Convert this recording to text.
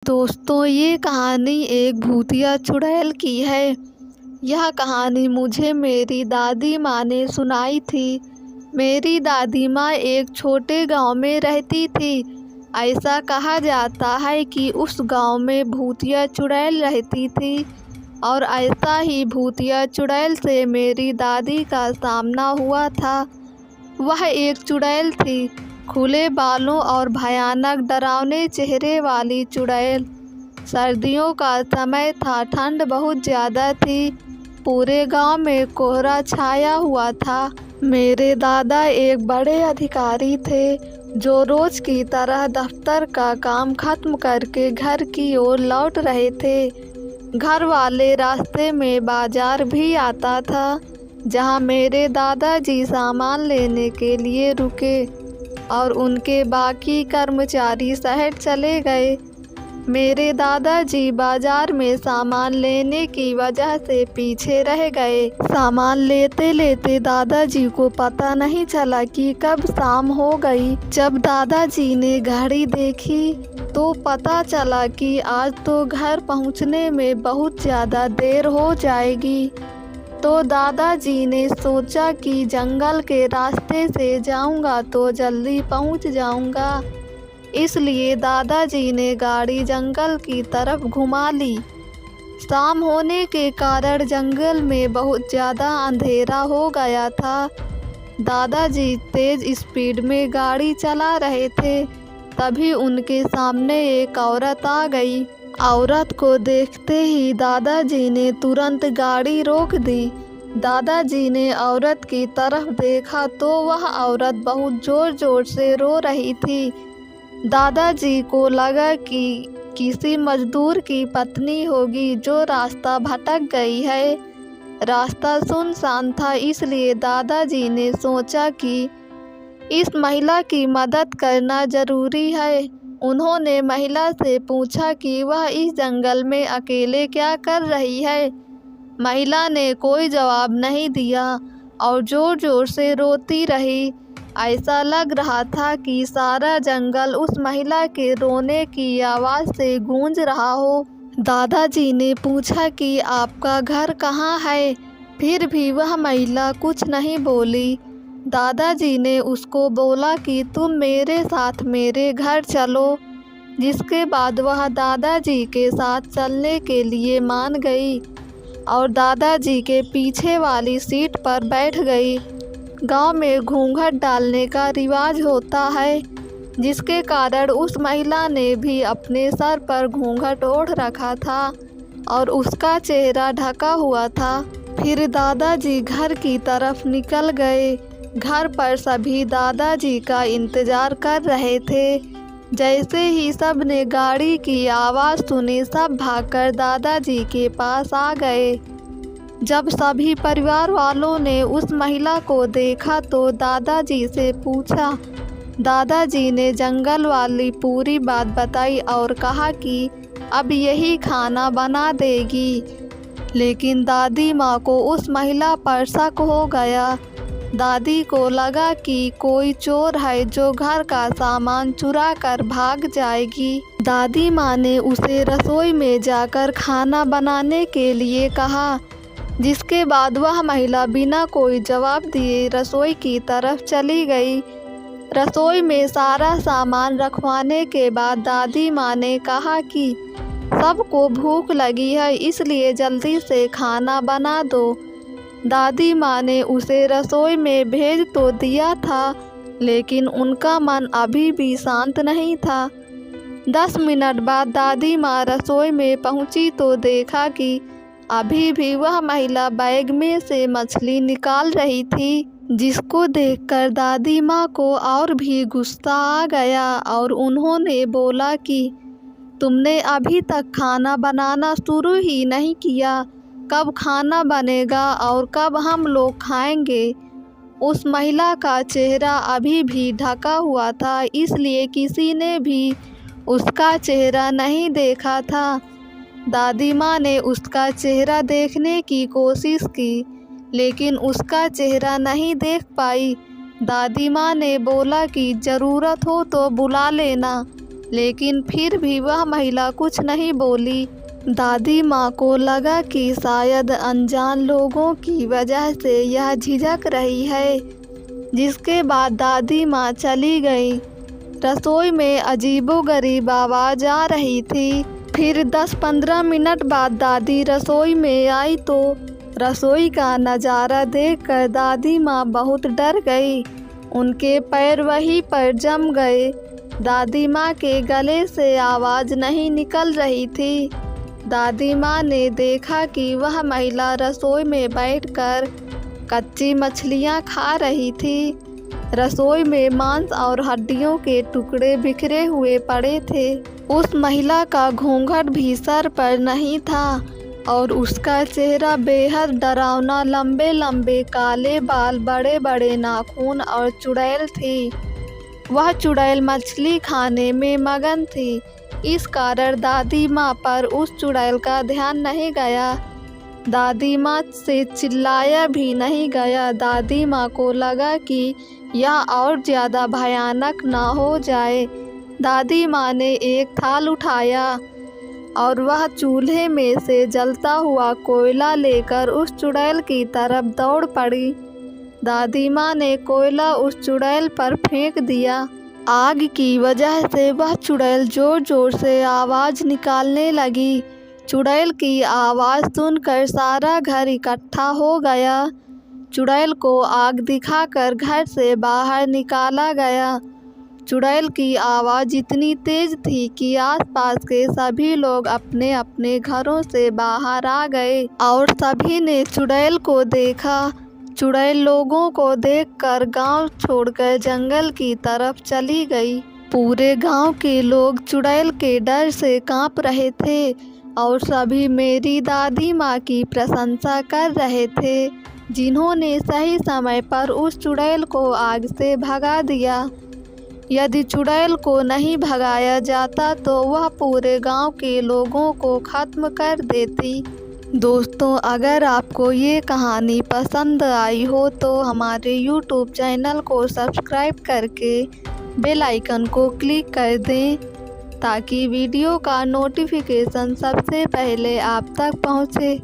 दोस्तों, ये कहानी एक भूतिया चुड़ैल की है। यह कहानी मुझे मेरी दादी माँ ने सुनाई थी। मेरी दादी माँ एक छोटे गांव में रहती थी। ऐसा कहा जाता है कि उस गांव में भूतिया चुड़ैल रहती थी और ऐसा ही भूतिया चुड़ैल से मेरी दादी का सामना हुआ था। वह एक चुड़ैल थी, खुले बालों और भयानक डरावने चेहरे वाली चुड़ैल। सर्दियों का समय था, ठंड बहुत ज़्यादा थी। पूरे गांव में कोहरा छाया हुआ था। मेरे दादा एक बड़े अधिकारी थे जो रोज की तरह दफ्तर का काम खत्म करके घर की ओर लौट रहे थे। घर वाले रास्ते में बाजार भी आता था जहां मेरे दादाजी सामान लेने के लिए रुके और उनके बाकी कर्मचारी शहर चले गए। मेरे दादाजी बाजार में सामान लेने की वजह से पीछे रह गए। सामान लेते लेते दादाजी को पता नहीं चला कि कब शाम हो गई। जब दादाजी ने घड़ी देखी तो पता चला कि आज तो घर पहुंचने में बहुत ज़्यादा देर हो जाएगी। तो दादाजी ने सोचा कि जंगल के रास्ते से जाऊंगा तो जल्दी पहुंच जाऊंगा। इसलिए दादाजी ने गाड़ी जंगल की तरफ घुमा ली। शाम होने के कारण जंगल में बहुत ज़्यादा अंधेरा हो गया था। दादाजी तेज़ स्पीड में गाड़ी चला रहे थे। तभी उनके सामने एक औरत आ गई। औरत को देखते ही दादाजी ने तुरंत गाड़ी रोक दी। दादाजी ने औरत की तरफ देखा तो वह औरत बहुत ज़ोर ज़ोर से रो रही थी। दादाजी को लगा कि किसी मजदूर की पत्नी होगी जो रास्ता भटक गई है। रास्ता सुनसान था, इसलिए दादाजी ने सोचा कि इस महिला की मदद करना ज़रूरी है। उन्होंने महिला से पूछा कि वह इस जंगल में अकेले क्या कर रही है। महिला ने कोई जवाब नहीं दिया और ज़ोर ज़ोर से रोती रही। ऐसा लग रहा था कि सारा जंगल उस महिला के रोने की आवाज़ से गूंज रहा हो। दादाजी ने पूछा कि आपका घर कहाँ है, फिर भी वह महिला कुछ नहीं बोली। दादाजी ने उसको बोला कि तुम मेरे साथ मेरे घर चलो, जिसके बाद वह दादाजी के साथ चलने के लिए मान गई और दादाजी के पीछे वाली सीट पर बैठ गई। गांव में घूंघट डालने का रिवाज होता है, जिसके कारण उस महिला ने भी अपने सर पर घूंघट ओढ़ रखा था और उसका चेहरा ढका हुआ था। फिर दादाजी घर की तरफ निकल गए। घर पर सभी दादाजी का इंतज़ार कर रहे थे। जैसे ही सब ने गाड़ी की आवाज़ सुनी, सब भागकर दादाजी के पास आ गए। जब सभी परिवार वालों ने उस महिला को देखा तो दादाजी से पूछा। दादाजी ने जंगल वाली पूरी बात बताई और कहा कि अब यही खाना बना देगी। लेकिन दादी माँ को उस महिला पर शक हो गया। दादी को लगा कि कोई चोर है जो घर का सामान चुरा कर भाग जाएगी। दादी माँ ने उसे रसोई में जाकर खाना बनाने के लिए कहा, जिसके बाद वह महिला बिना कोई जवाब दिए रसोई की तरफ चली गई। रसोई में सारा सामान रखवाने के बाद दादी माँ ने कहा कि सबको भूख लगी है, इसलिए जल्दी से खाना बना दो। दादी माँ ने उसे रसोई में भेज तो दिया था, लेकिन उनका मन अभी भी शांत नहीं था। 10 मिनट बाद दादी माँ रसोई में पहुँची तो देखा कि अभी भी वह महिला बैग में से मछली निकाल रही थी, जिसको देखकर दादी माँ को और भी गुस्सा आ गया और उन्होंने बोला कि तुमने अभी तक खाना बनाना शुरू ही नहीं किया, कब खाना बनेगा और कब हम लोग खाएंगे। उस महिला का चेहरा अभी भी ढका हुआ था, इसलिए किसी ने भी उसका चेहरा नहीं देखा था। दादी माँ ने उसका चेहरा देखने की कोशिश की, लेकिन उसका चेहरा नहीं देख पाई। दादी माँ ने बोला कि ज़रूरत हो तो बुला लेना। लेकिन फिर भी वह महिला कुछ नहीं बोली। दादी माँ को लगा कि शायद अनजान लोगों की वजह से यह झिझक रही है, जिसके बाद दादी माँ चली गई। रसोई में अजीबोगरीब आवाज़ आ रही थी। फिर 10-15 मिनट बाद दादी रसोई में आई तो रसोई का नज़ारा देखकर दादी माँ बहुत डर गई। उनके पैर वहीं पर जम गए। दादी माँ के गले से आवाज़ नहीं निकल रही थी। दादी माँ ने देखा कि वह महिला रसोई में बैठकर कच्ची मछलियाँ खा रही थी। रसोई में मांस और हड्डियों के टुकड़े बिखरे हुए पड़े थे। उस महिला का घूंघट भी सर पर नहीं था और उसका चेहरा बेहद डरावना, लंबे लंबे काले बाल, बड़े बड़े नाखून और चुड़ैल थी। वह चुड़ैल मछली खाने में मगन थी। इस कारण दादी माँ पर उस चुड़ैल का ध्यान नहीं गया। दादी माँ से चिल्लाया भी नहीं गया। दादी माँ को लगा कि यह और ज़्यादा भयानक ना हो जाए। दादी माँ ने एक थाल उठाया और वह चूल्हे में से जलता हुआ कोयला लेकर उस चुड़ैल की तरफ दौड़ पड़ी। दादी माँ ने कोयला उस चुड़ैल पर फेंक दिया। आग की वजह से वह चुड़ैल ज़ोर ज़ोर से आवाज़ निकालने लगी। चुड़ैल की आवाज़ सुनकर सारा घर इकट्ठा हो गया। चुड़ैल को आग दिखाकर घर से बाहर निकाला गया। चुड़ैल की आवाज़ इतनी तेज़ थी कि आसपास के सभी लोग अपने अपने घरों से बाहर आ गए और सभी ने चुड़ैल को देखा। चुड़ैल लोगों को देखकर गांव छोड़कर जंगल की तरफ चली गई। पूरे गांव के लोग चुड़ैल के डर से कांप रहे थे और सभी मेरी दादी माँ की प्रशंसा कर रहे थे, जिन्होंने सही समय पर उस चुड़ैल को आग से भगा दिया। यदि चुड़ैल को नहीं भगाया जाता तो वह पूरे गांव के लोगों को ख़त्म कर देती। दोस्तों, अगर आपको ये कहानी पसंद आई हो तो हमारे YouTube चैनल को सब्सक्राइब करके बेल आइकन को क्लिक कर दें ताकि वीडियो का नोटिफिकेशन सबसे पहले आप तक पहुँचे।